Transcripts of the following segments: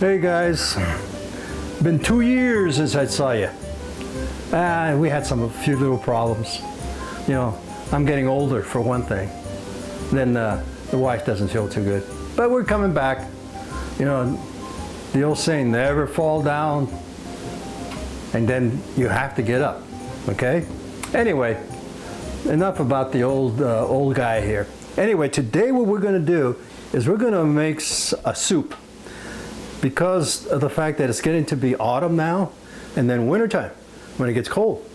Hey guys, been 2 years since I saw you. We had a few little problems. You know, I'm getting older for one thing. Then the wife doesn't feel too good. But we're coming back. You know, the old saying, never fall down, and then you have to get up, okay? Anyway, enough about the old guy here. Anyway, today what we're gonna do is we're gonna make a soup. Because of the fact that it's getting to be autumn now, and then wintertime, when it gets cold.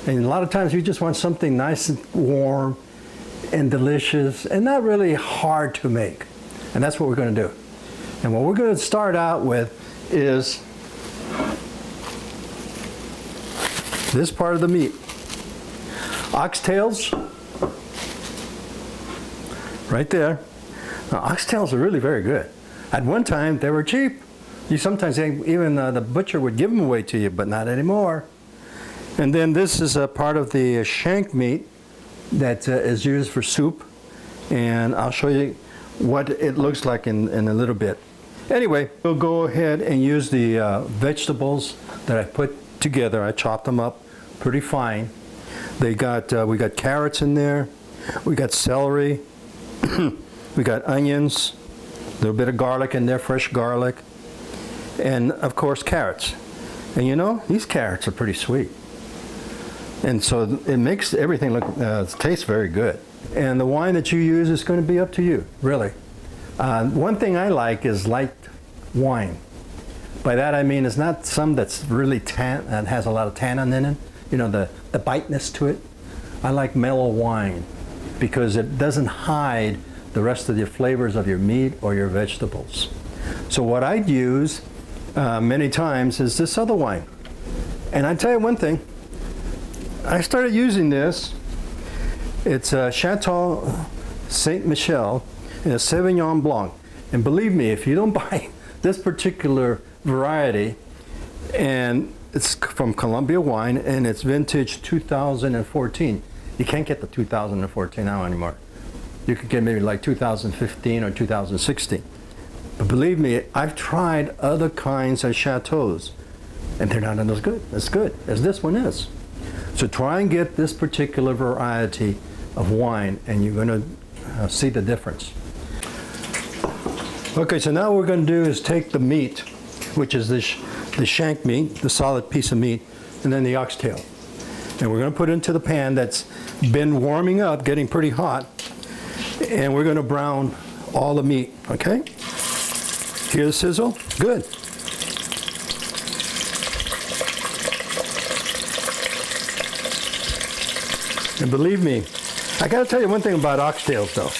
And a lot of times you just want something nice and warm and delicious and not really hard to make. And that's what we're gonna do. And what we're gonna start out with is this part of the meat. Oxtails, right there. Now, oxtails are really very good. At one time, they were cheap. You sometimes even the butcher would give them away to you, but not anymore. And then this is a part of the shank meat that is used for soup. And I'll show you what it looks like in a little bit. Anyway, we'll go ahead and use the vegetables that I put together. I chopped them up pretty fine. We got carrots in there. We got celery. We got onions. A little bit of garlic in there, fresh garlic. And of course carrots. And you know, these carrots are pretty sweet. And so it makes everything look, taste very good. And the wine that you use is going to be up to you, really. One thing I like is light wine. By that I mean it's not some that's really and has a lot of tannin in it. You know, the biteness to it. I like mellow wine because it doesn't hide the rest of the flavors of your meat or your vegetables. So what I'd use many times is this other wine. And I tell you one thing, I started using this. It's Chateau Saint Michel and a Sauvignon Blanc. And believe me, if you don't buy this particular variety, and it's from Columbia Wine and it's vintage 2014. You can't get the 2014 now anymore. You could get maybe like 2015 or 2016. But believe me, I've tried other kinds of chateaus, and they're not as good as this one is. So try and get this particular variety of wine, and you're going to see the difference. Okay, so now what we're going to do is take the meat, which is the shank meat, the solid piece of meat, and then the oxtail. And we're going to put it into the pan that's been warming up, getting pretty hot, and we're going to brown all the meat, okay? Hear the sizzle? Good. And believe me, I gotta tell you one thing about oxtails though.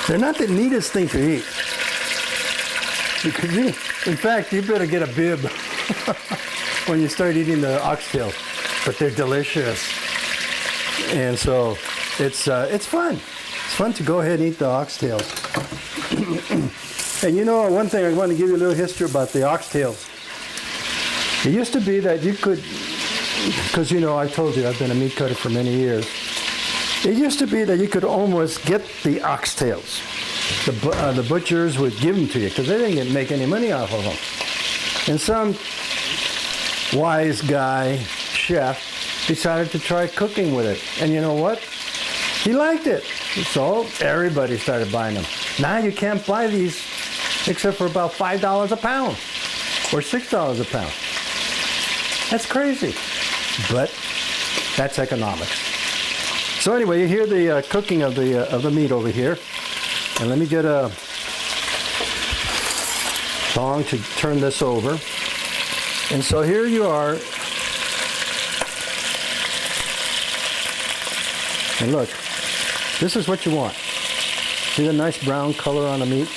They're not the neatest thing to eat. Because in fact, you better get a bib when you start eating the oxtails. But they're delicious. And so it's fun. It's fun to go ahead and eat the oxtails. And you know, one thing I want to give you a little history about the oxtails. It used to be that you could, because you know, I told you I've been a meat cutter for many years. It used to be that you could almost get the oxtails. The butchers would give them to you because they didn't make any money off of them. And some wise guy, chef, decided to try cooking with it. And you know what? He liked it. So everybody started buying them. Now you can't buy these except for about $5 a pound or $6 a pound. That's crazy, but that's economics. So anyway, you hear the cooking of the meat over here, and let me get a tong to turn this over. And so here you are, and look, this is what you want. See the nice brown color on the meat?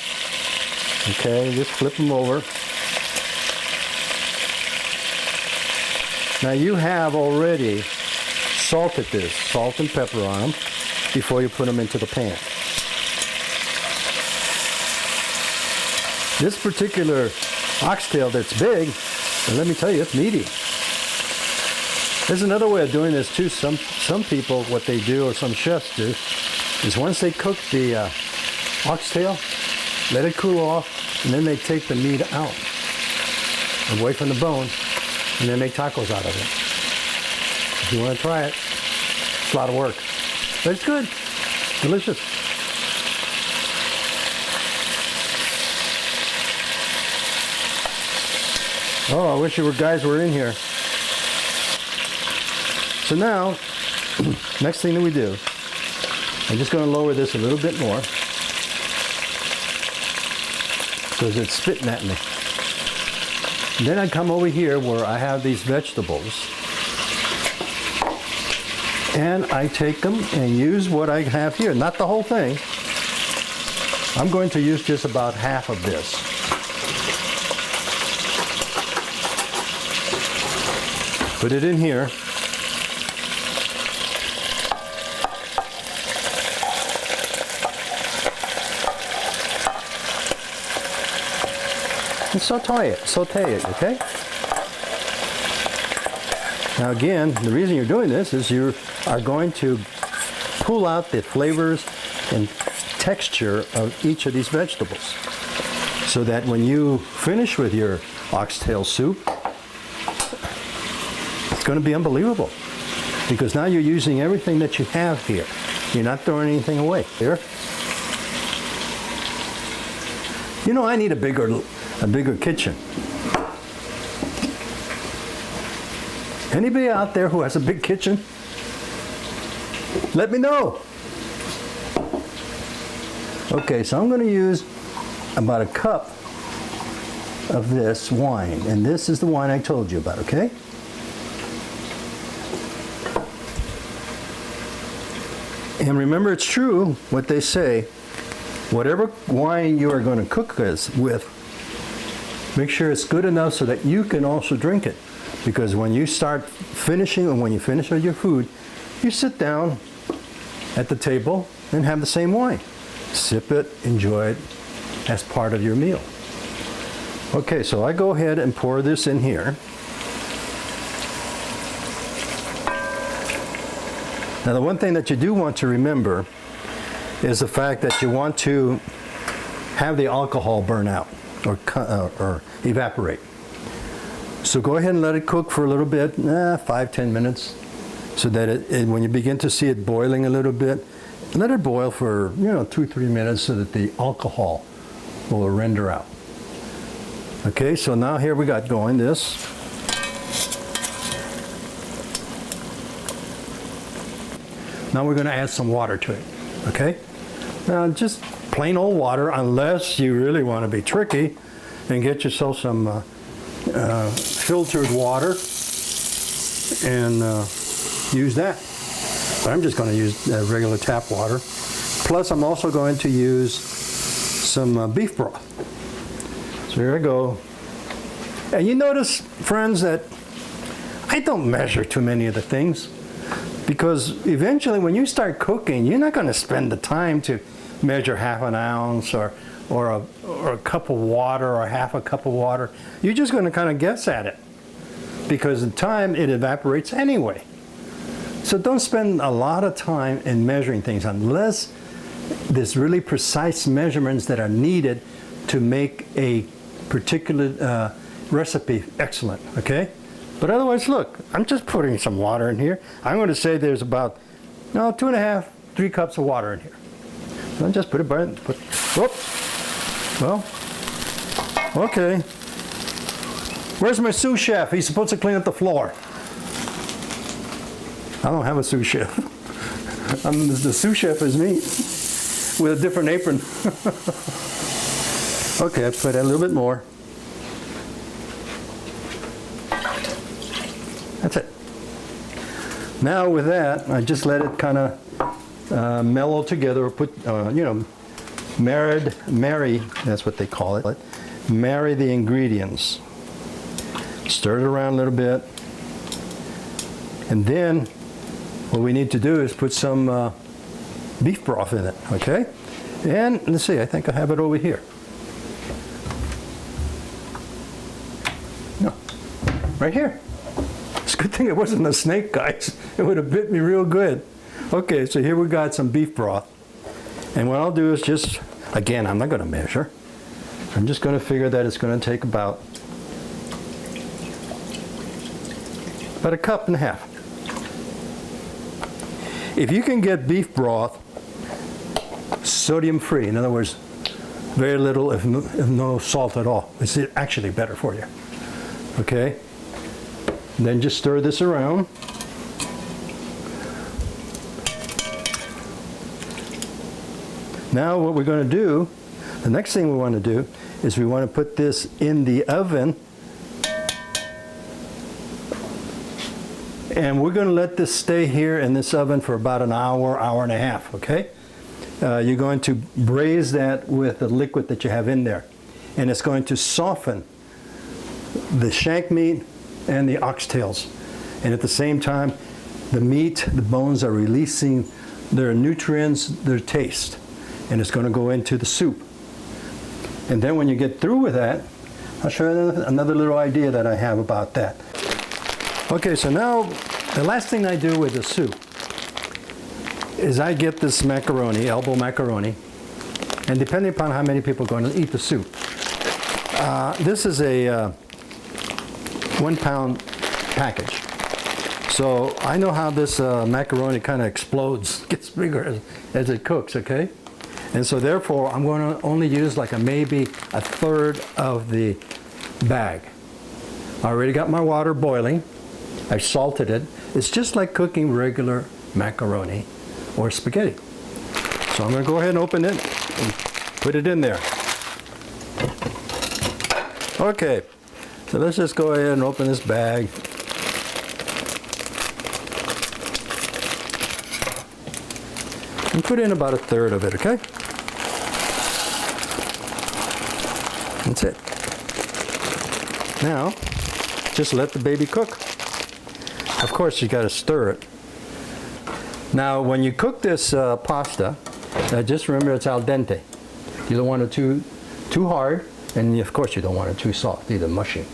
Okay, just flip them over. Now you have already salted this, salt and pepper on them, before you put them into the pan. This particular oxtail that's big, and let me tell you, it's meaty. There's another way of doing this too. Some people, what they do, or some chefs do, is once they cook the oxtail, let it cool off, and then they take the meat out, away from the bone, and then make tacos out of it. If you want to try it, it's a lot of work, but it's good, delicious. Oh, I wish you guys were in here. So now, next thing that we do, I'm just going to lower this a little bit more because it's spitting at me. And then I come over here where I have these vegetables, and I take them and use what I have here, not the whole thing. I'm going to use just about half of this. Put it in here. And saute it, okay? Now again, the reason you're doing this is you are going to pull out the flavors and texture of each of these vegetables, so that when you finish with your oxtail soup, it's going to be unbelievable, because now you're using everything that you have here. You're not throwing anything away. Here. You know, I need a bigger kitchen. Anybody out there who has a big kitchen? Let me know. Okay, so I'm going to use about a cup of this wine, and this is the wine I told you about, okay? And remember, it's true what they say, whatever wine you are going to cook this with, make sure it's good enough so that you can also drink it. Because when you start finishing, and when you finish with your food, you sit down at the table and have the same wine. Sip it, enjoy it as part of your meal. Okay, so I go ahead and pour this in here. Now the one thing that you do want to remember is the fact that you want to have the alcohol burn out or evaporate. So go ahead and let it cook for a little bit, 5-10 minutes, so that when you begin to see it boiling a little bit, let it boil for 2-3 minutes so that the alcohol will render out. Okay, so now here we got going this. Now we're going to add some water to it, okay? Now just plain old water, unless you really want to be tricky and get yourself some filtered water and use that. But I'm just going to use regular tap water. Plus I'm also going to use some beef broth. So here I go. And you notice, friends, that I don't measure too many of the things, because eventually when you start cooking, you're not going to spend the time to measure half an ounce or a cup of water or half a cup of water. You're just going to kind of guess at it, because in time it evaporates anyway. So don't spend a lot of time in measuring things unless there's really precise measurements that are needed to make a particular recipe excellent, okay? But otherwise, look, I'm just putting some water in here. I'm going to say there's about 2.5-3 cups of water in here. So I'll just put it by, whoop. Well, okay. Where's my sous chef? He's supposed to clean up the floor. I don't have a sous chef. The sous chef is me with a different apron. Okay, I put a little bit more. That's it. Now with that, I just let it kind of mellow together, or put, marry, that's what they call it. Marry the ingredients. Stir it around a little bit. And then what we need to do is put some beef broth in it, okay? And let's see, I think I have it over here. No, right here. It's a good thing it wasn't a snake, guys. It would have bit me real good. Okay, so here we got some beef broth. And what I'll do is just, again, I'm not going to measure. I'm just going to figure that it's going to take about a cup and a half. If you can get beef broth sodium free, in other words, very little if no salt at all, it's actually better for you. Okay? And then just stir this around. Now what we're going to do, the next thing we want to do is we want to put this in the oven, and we're going to let this stay here in this oven for about an hour, hour and a half, okay? You're going to braise that with the liquid that you have in there, and it's going to soften the shank meat and the oxtails, and at the same time the meat, the bones are releasing their nutrients, their taste, and it's going to go into the soup. And then when you get through with that, I'll show you another little idea that I have about that. Okay, so now the last thing I do with the soup is I get this macaroni, elbow macaroni, and depending upon how many people are going to eat the soup, this is a 1 pound package. So I know how this macaroni kind of explodes, gets bigger as it cooks, okay? And so therefore I'm going to only use like maybe a third of the bag. I already got my water boiling. I salted it. It's just like cooking regular macaroni or spaghetti. So I'm going to go ahead and open it and put it in there. Okay, so let's just go ahead and open this bag. And put in about a third of it, okay? That's it. Now, just let the baby cook. Of course, you got to stir it. Now, when you cook this pasta, just remember it's al dente. You don't want it too hard, and of course you don't want it too soft, either mushy.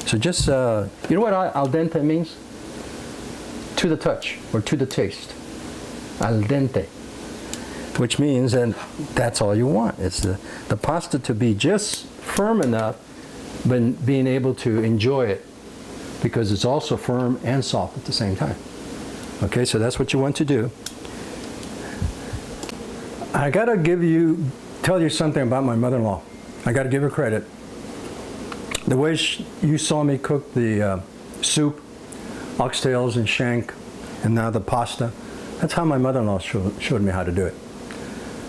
So just, you know what al dente means? To the touch, or to the taste. Al dente. Which means, and that's all you want. It's the pasta to be just firm enough, but being able to enjoy it, because it's also firm and soft at the same time. Okay, so that's what you want to do. I gotta tell you something about my mother-in-law. I gotta give her credit. The way you saw me cook the soup, oxtails and shank, and now the pasta, that's how my mother-in-law showed me how to do it.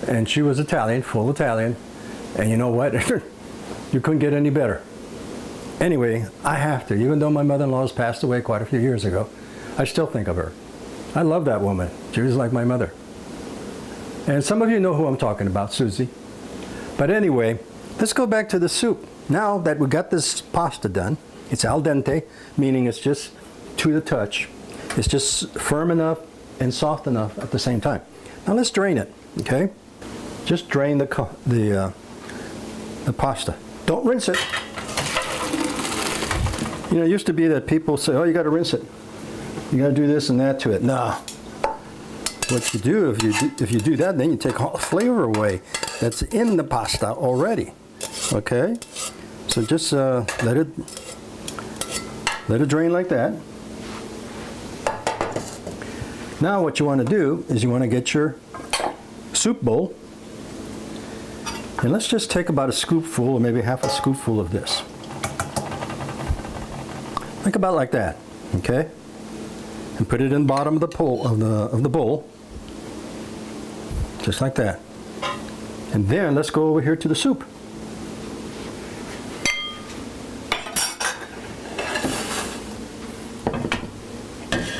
And she was Italian, full Italian, and you know what? You couldn't get any better. Anyway, I have to, even though my mother-in-law has passed away quite a few years ago, I still think of her. I love that woman. She was like my mother. And some of you know who I'm talking about, Susie. But anyway, let's go back to the soup. Now that we got this pasta done, it's al dente, meaning it's just to the touch. It's just firm enough and soft enough at the same time. Now let's drain it, okay? Just drain the pasta. Don't rinse it. You know, it used to be that people say, oh, you got to rinse it. You got to do this and that to it. No. What you do, if you do that, then you take all the flavor away that's in the pasta already. Okay? So just let it drain like that. Now what you want to do is you want to get your soup bowl, and let's just take about a scoopful or maybe half a scoopful of this. Think about like that, okay? And put it in the bottom of the bowl, just like that. And then let's go over here to the soup.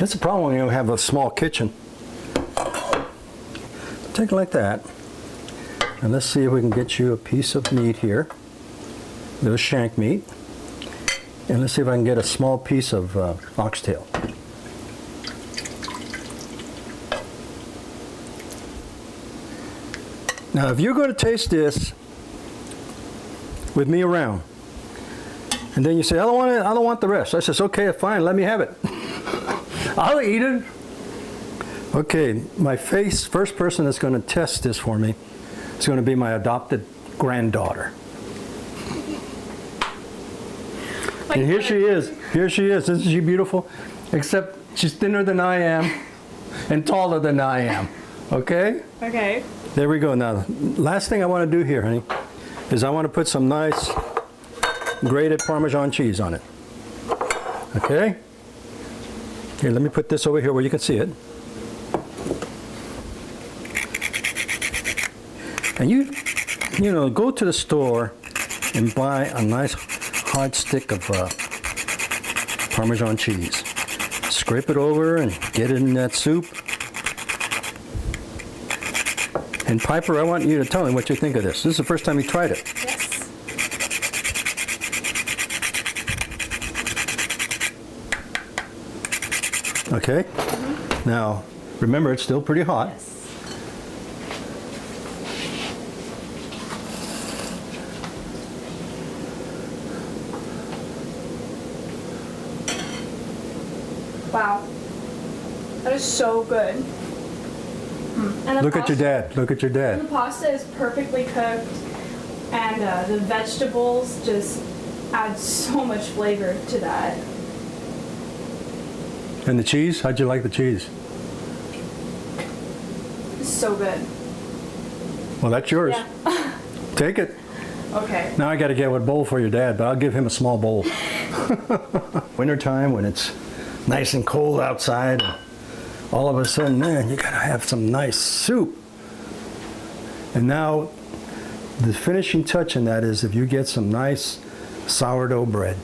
That's the problem when you have a small kitchen. Take it like that. And let's see if we can get you a piece of meat here. A little shank meat. And let's see if I can get a small piece of oxtail. Now, if you're going to taste this with me around, and then you say, I don't want the rest. I says, okay, fine, let me have it. I'll eat it. Okay, my first person that's going to test this for me is going to be my adopted granddaughter. And here she is. Here she is. Isn't she beautiful? Except she's thinner than I am and taller than I am. Okay? Okay. There we go. Now, last thing I want to do here, honey, is I want to put some nice grated Parmesan cheese on it. Okay? Here, let me put this over here where you can see it. And you know, go to the store and buy a nice hard stick of Parmesan cheese. Scrape it over and get it in that soup. And Piper, I want you to tell me what you think of this. This is the first time you tried it. Yes. Okay? Now, remember, it's still pretty hot. Yes. Wow. That is so good. And the Look at your dad. Look at your The dad. pasta is perfectly cooked, and the vegetables just add so much flavor to that. And the cheese? How'd you like the cheese? It's so good. Well, that's yours. Yeah. Take it. Okay. Now I got to get a bowl for your dad, but I'll give him a small bowl. Wintertime when it's nice and cold outside, all of a sudden, man, you got to have some nice soup. And now the finishing touch in that is if you get some nice sourdough bread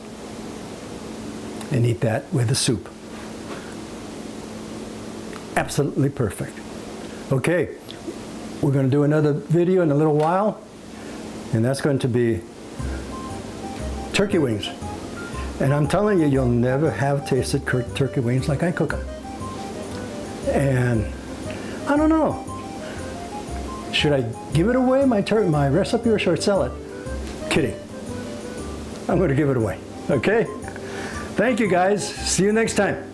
and eat that with the soup. Absolutely perfect. Okay, we're going to do another video in a little while, and that's going to be turkey wings. And I'm telling you, you'll never have tasted turkey wings like I cook them. And I don't know, should I give it away, my recipe, or should I sell it? Kidding. I'm going to give it away. Okay? Thank you, guys. See you next time.